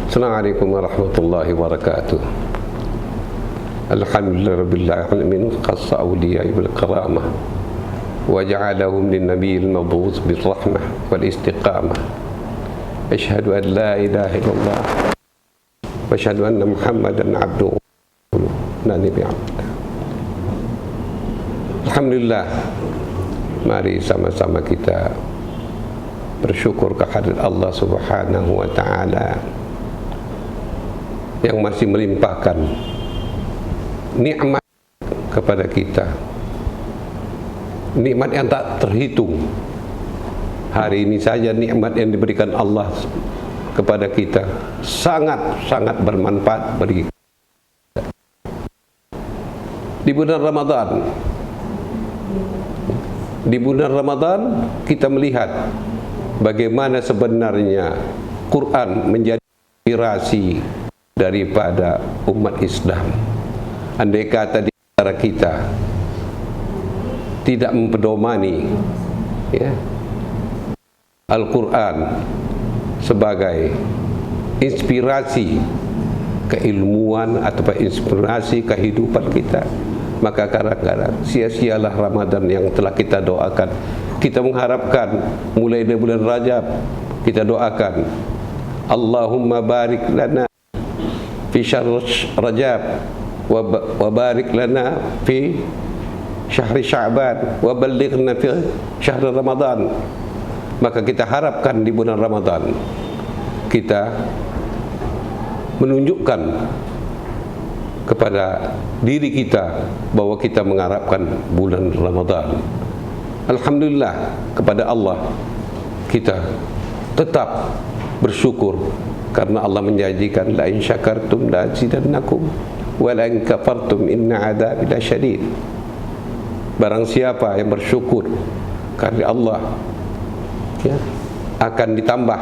Assalamualaikum warahmatullahi wabarakatuh. Alhamdulillah alamin khassa awliya'i bil karamah wa ja'alahum lin nabiyil mab'uts bir rahmah wal istiqamah. Asyhadu an la ilaha illallah wa asyhadu anna Muhammadan abduhu wa nabiyyu. Alhamdulillah, mari sama-sama kita bersyukur kehadirat Allah Subhanahu wa taala yang masih melimpahkan nikmat kepada kita, nikmat yang tak terhitung. Hari ini saja nikmat yang diberikan Allah kepada kita sangat-sangat bermanfaat bagi kita. Di bulan Ramadan kita melihat bagaimana sebenarnya Quran menjadi inspirasi daripada umat Islam. Andai kata di antara kita tidak mempedomani Al-Quran sebagai inspirasi keilmuan atau inspirasi kehidupan kita, maka kadang-kadang sia-sialah Ramadan yang telah kita doakan. Kita mengharapkan mulai dari bulan Rajab kita doakan, Allahumma barik lana fi syahr Rajab wa barik lana fi syahr Sya'ban wa ballighna fi syahr Ramadan. Maka kita harapkan di bulan Ramadan kita menunjukkan kepada diri kita bahwa kita mengharapkan bulan Ramadan. Alhamdulillah, kepada Allah kita tetap bersyukur karena Allah menjanjikan la in syakartum la azidannakum wa la in kafartum inna adzabi lasyadid. Barang siapa yang bersyukur karena Allah akan ditambah.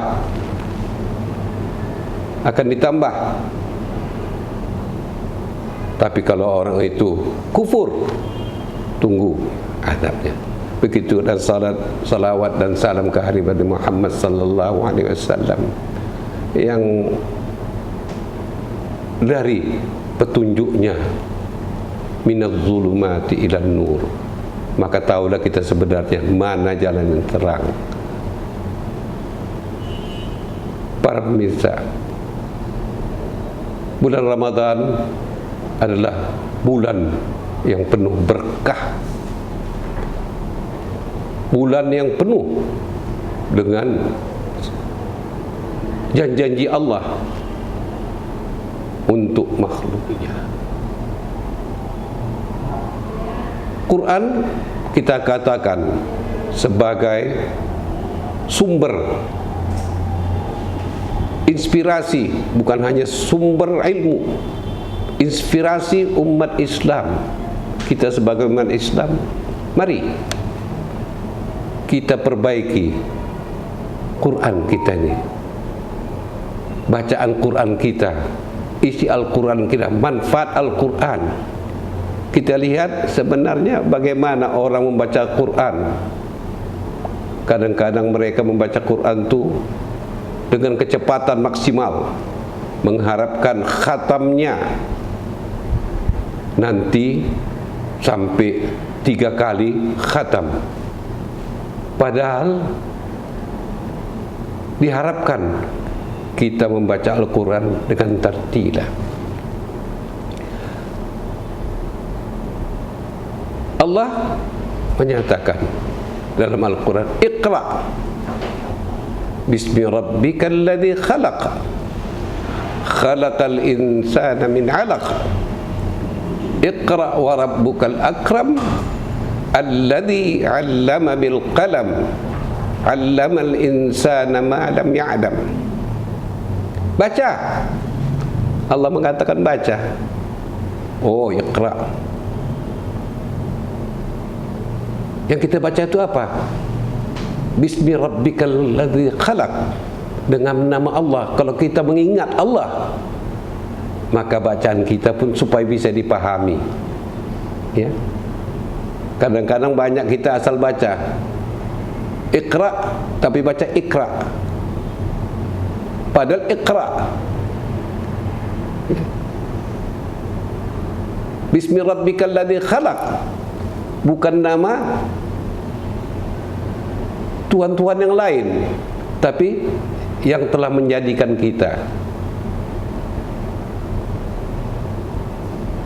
Tapi kalau orang itu kufur, tunggu adabnya. Begitu. Dan salawat dan salam ke hari Muhammad sallallahu alaihi wasallam yang dari petunjuknya minadz zulumati ilan nur, maka tahulah kita sebenarnya mana jalan yang terang. Para pemirsa, bulan Ramadan adalah bulan yang penuh berkah, bulan yang penuh dengan janji-janji Allah untuk makhluknya. Quran kita katakan sebagai sumber inspirasi, bukan hanya sumber ilmu, inspirasi umat Islam. Kita sebagai umat Islam, mari kita perbaiki Quran kita ini, bacaan Quran kita, isi Al-Quran kita, manfaat Al-Quran. Kita lihat sebenarnya bagaimana orang membaca Quran. Kadang-kadang mereka membaca Quran itu dengan kecepatan maksimal, mengharapkan khatamnya nanti sampai 3 kali khatam. Padahal diharapkan kita membaca Al-Quran dengan tartilah. Allah menyatakan dalam Al-Quran, Iqra bismi rabbikal ladzi khalaq khalaqal insana min 'alaq Iqra wa rabbukal akram alladzi 'allama bil qalam 'allamal insana ma lam ya'lam. Baca. Allah mengatakan baca. Oh, Iqra. Yang kita baca itu apa? Bismi rabbikal ladzi khalaq, dengan nama Allah. Kalau kita mengingat Allah, maka bacaan kita pun supaya bisa dipahami. Ya. Kadang-kadang banyak kita asal baca Iqra tapi baca Iqra. Padahal Iqra Bismi rabbikal ladzi khalaq, bukan nama Tuhan-Tuhan yang lain, tapi yang telah menjadikan kita.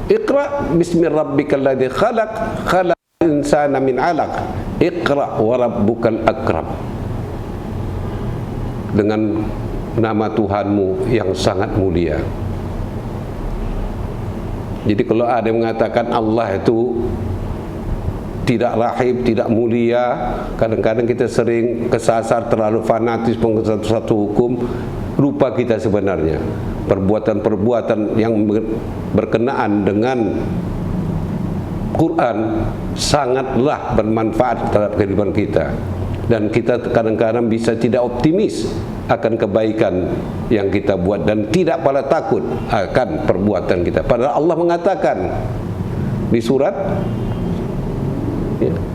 Iqra bismi rabbikal ladzi khalaq, khalaqal insana min 'alaq, iqra wa rabbukal akram. Dengan nama Tuhanmu yang sangat mulia. Jadi kalau ada yang mengatakan Allah itu tidak rahib, tidak mulia, kadang-kadang kita sering kesasar, terlalu fanatis mengenai satu hukum, lupa kita sebenarnya perbuatan-perbuatan yang berkenaan dengan Quran sangatlah bermanfaat terhadap kehidupan kita, dan kita kadang-kadang bisa tidak optimis akan kebaikan yang kita buat dan tidak pala takut akan perbuatan kita. Padahal Allah mengatakan di surat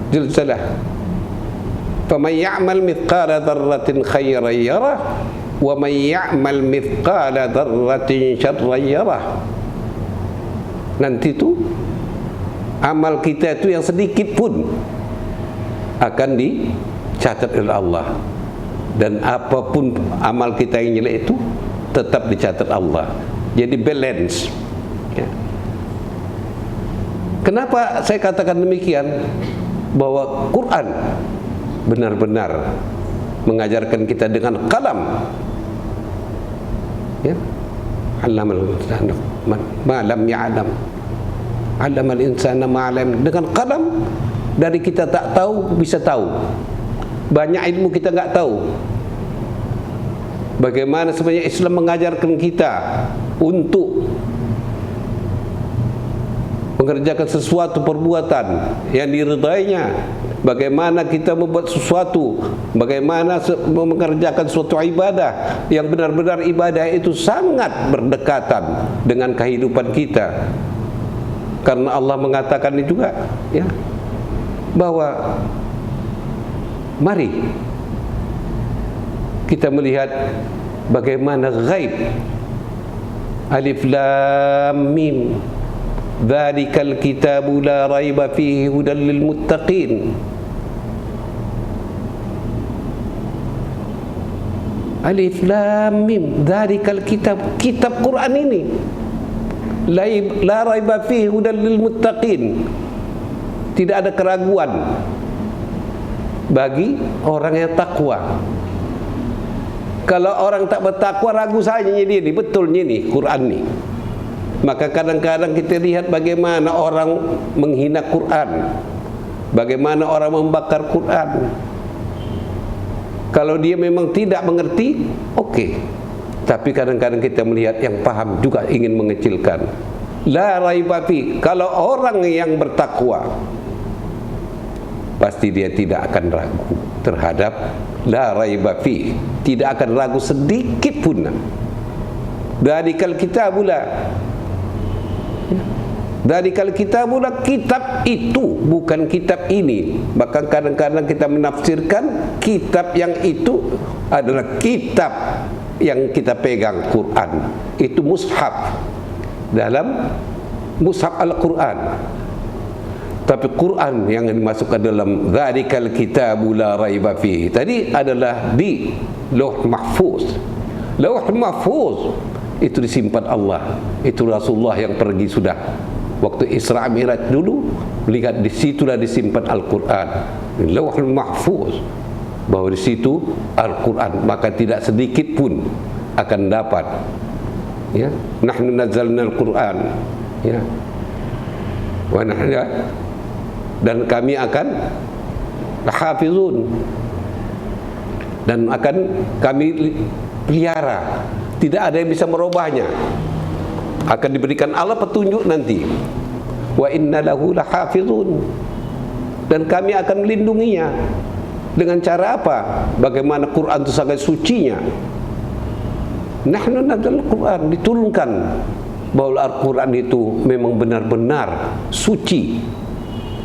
Zilzalah, "Faman ya'mal mithqala dzarratin khairan yarah wa man ya'mal mithqala dzarratin syarran yarah." Nanti itu amal kita itu yang sedikit pun akan dicatat oleh Allah, dan apapun amal kita yang jelek itu tetap dicatat Allah. Jadi balance. Ya. Kenapa saya katakan demikian? Bahwa Quran benar-benar mengajarkan kita dengan kalam. Ya. Allamal insana ma lam ya'lam. Allamal insana ma lam. Dengan kalam, dari kita tak tahu bisa tahu. Banyak ilmu kita enggak tahu. Bagaimana sebenarnya Islam mengajarkan kita untuk mengerjakan sesuatu perbuatan yang diridainya, bagaimana kita membuat sesuatu, bagaimana mengerjakan suatu ibadah yang benar-benar ibadah itu sangat berdekatan dengan kehidupan kita. Karena Allah mengatakan juga, ya, bahwa mari kita melihat bagaimana ghaib. Alif lam mim, dzalikal kitabu la raiba fihi hudal lil muttaqin. Alif lam mim, dzalikal kitab, kitab Quran ini la raiba fihi hudal lil muttaqin. Tidak ada keraguan bagi orang yang takwa. Kalau orang tak bertakwa, ragu saja dia ni betulnya ni Quran ni. Maka kadang-kadang kita lihat bagaimana orang menghina Quran, bagaimana orang membakar Quran. Kalau dia memang tidak mengerti, okey. Tapi kadang-kadang kita melihat yang paham juga ingin mengecilkan. La raiba fi, kalau orang yang bertakwa pasti dia tidak akan ragu terhadap la raiba fi, tidak akan ragu sedikit pun. Dzalikal kitabula, dzalikal kitabula, kitab itu, bukan kitab ini. Bahkan kadang-kadang kita menafsirkan kitab yang itu adalah kitab yang kita pegang, Quran. Itu mushaf, dalam mushaf Al-Quran. Tapi Quran yang dimasukkan dalam dzalikal kitabu la raiba fihi tadi adalah di Lauh Mahfuz. Lauh Mahfuz itu disimpan Allah. Itu Rasulullah yang pergi sudah waktu Isra Mi'raj dulu, lihat di situlah disimpan Al-Quran, di Lauh Mahfuz, bahwa di situ Al-Quran, maka tidak sedikit pun akan dapat. Ya, nahnu nazzalna Al-Quran, ya, wa nahnu, dan kami akan hafizun, dan akan kami pelihara, tidak ada yang bisa merubahnya. Akan diberikan Allah petunjuk nanti, wa inna lahu lahafizun, dan kami akan melindunginya. Dengan cara apa? Bagaimana Quran itu sangat sucinya. Nahnu nazzalna Al-Quran, diturunkan bahwa Al-Quran itu memang benar-benar suci.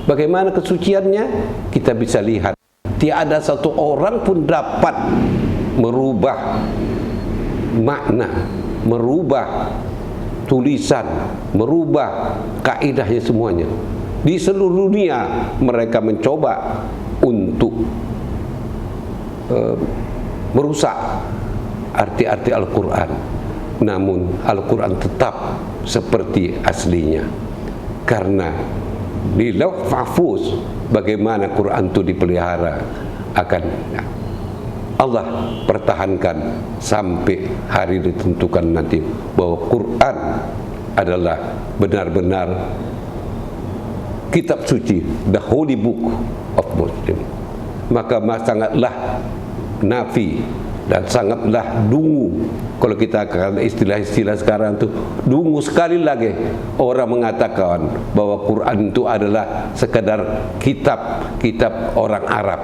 Bagaimana kesuciannya? Kita bisa lihat. Tiada satu orang pun dapat merubah makna, merubah tulisan, merubah kaidahnya semuanya. Di seluruh dunia mereka mencoba untuk merusak arti-arti Al-Quran. Namun Al-Quran tetap seperti aslinya. Karena di Lauh Mahfuz bagaimana Quran itu dipelihara akan Allah pertahankan sampai hari ditentukan nanti, bahwa Quran adalah benar-benar kitab suci, the holy book of Muslim. Maka sangatlah nafi dan sangatlah dungu, kalau kita akan istilah-istilah sekarang tu, dungu sekali lagi orang mengatakan bahwa Quran itu adalah sekadar kitab orang Arab.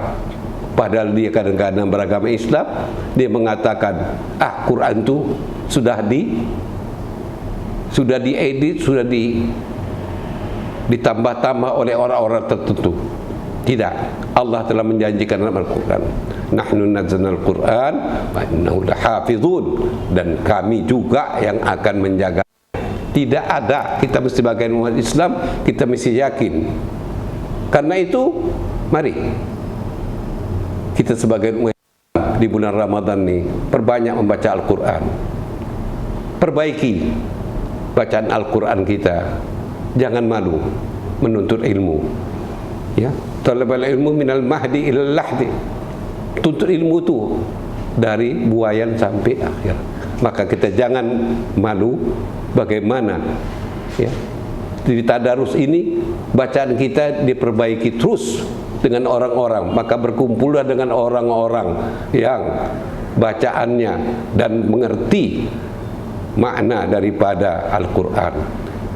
Padahal dia kadang-kadang beragama Islam, dia mengatakan Quran itu sudah diedit, sudah ditambah-tambah oleh orang-orang tertentu. Tidak, Allah telah menjanjikan dalam Al-Quran, nahnu nazzalna al-Quran wa innahu lahafizun, dan kami juga yang akan menjaga. Tidak ada, kita mesti sebagai umat Islam, kita mesti yakin. Karena itu, mari kita sebagai umat Islam di bulan Ramadan ini perbanyak membaca Al-Quran, perbaiki bacaan Al-Quran kita. Jangan malu menuntut ilmu, ya. Talabal ilmu minal mahdi ilal lahdi. Tuntut ilmu itu dari buayan sampai akhir. Maka kita jangan malu bagaimana, ya, di tadarus ini bacaan kita diperbaiki terus dengan orang-orang. Maka berkumpullah dengan orang-orang yang bacaannya dan mengerti makna daripada Al-Quran.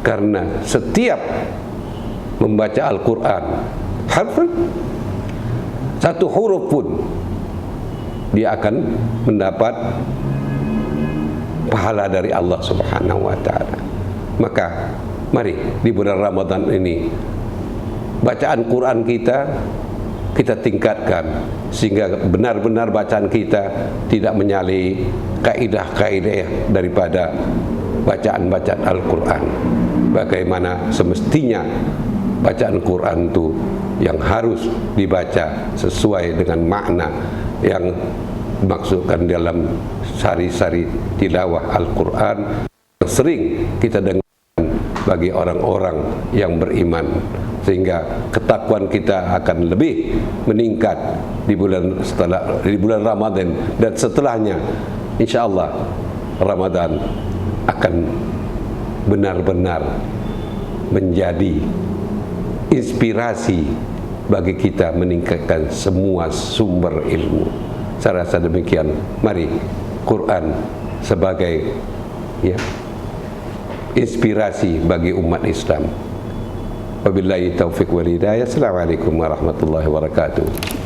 Karena setiap membaca Al-Quran, harfan, satu huruf pun, dia akan mendapat pahala dari Allah Subhanahu wa ta'ala. Maka mari di bulan Ramadan ini bacaan Quran kita tingkatkan, sehingga benar-benar bacaan kita tidak menyalahi kaidah-kaidah daripada bacaan-bacaan Al-Quran. Bagaimana semestinya bacaan Quran itu yang harus dibaca sesuai dengan makna yang dimaksudkan dalam sari-sari tilawah Al-Quran yang sering kita dengar bagi orang-orang yang beriman, sehingga ketakwaan kita akan lebih meningkat di bulan Ramadan dan setelahnya. InsyaAllah Ramadan akan benar-benar menjadi inspirasi bagi kita meningkatkan semua sumber ilmu. Saya rasa demikian. Mari Quran sebagai, ya, inspirasi bagi umat Islam. Wabillahi taufiq wal hidayah. Assalamualaikum warahmatullahi wabarakatuh.